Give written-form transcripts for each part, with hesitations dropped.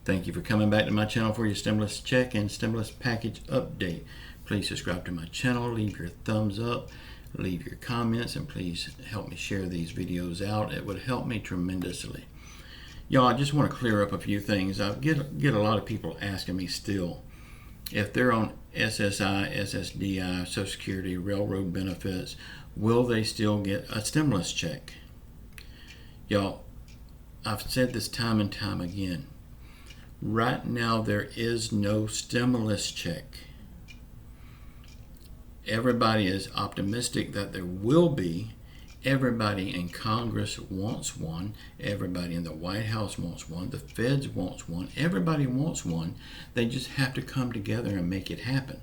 Thank you for coming back to my channel for your stimulus check and stimulus package update. Please subscribe to my channel, leave your thumbs up, leave your comments, and please help me share these videos out. It would help me tremendously. Y'all, I just want to clear up a few things. I get a lot of people asking me still if they're on SSI, SSDI, Social Security, railroad benefits, will they still get a stimulus check? Y'all, I've said this time and time again. Right now, there is no stimulus check. Everybody is optimistic that there will be. Everybody in Congress wants one. Everybody in the White House wants one. The Feds wants one. Everybody wants one. They just have to come together and make it happen.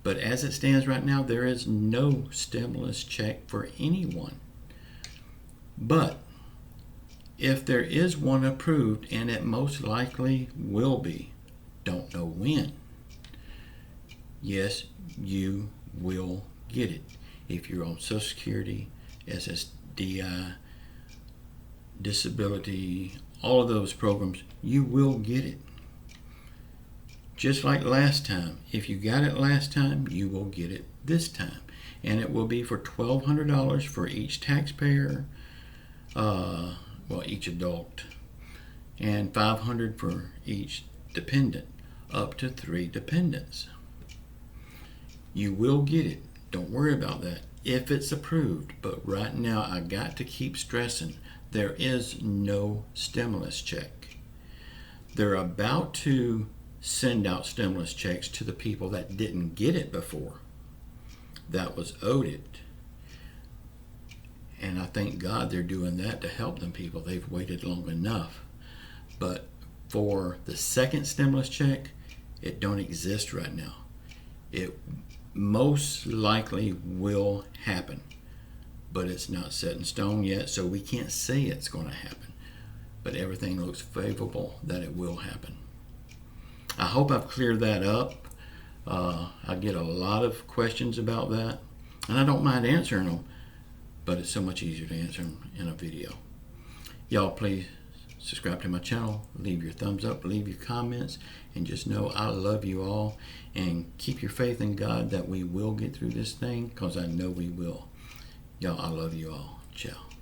But as it stands right now, there is no stimulus check for anyone. But if there is one approved, and it most likely will be, don't know when, yes, you will get it. If you're on Social Security, SSDI, disability, all of those programs, you will get it. Just like last time. If you got it last time, you will get it this time. And it will be for $1,200 for each taxpayer, each adult, and $500 for each dependent, up to 3 dependents. You will get it. Don't worry about that if it's approved. But right now, I got to keep stressing, there is no stimulus check. They're about to send out stimulus checks to the people that didn't get it before, that was owed it. And I thank God they're doing that to help them people. They've waited long enough. But for the second stimulus check, it don't exist right now. It most likely will happen, but it's not set in stone yet, so we can't say it's going to happen. But everything looks favorable that it will happen. I hope I've cleared that up. I get a lot of questions about that, and I don't mind answering them, but it's so much easier to answer them in a video. Y'all, please subscribe to my channel, leave your thumbs up, leave your comments, and just know I love you all, and keep your faith in God that we will get through this thing, because I know we will. Y'all, I love you all. Ciao.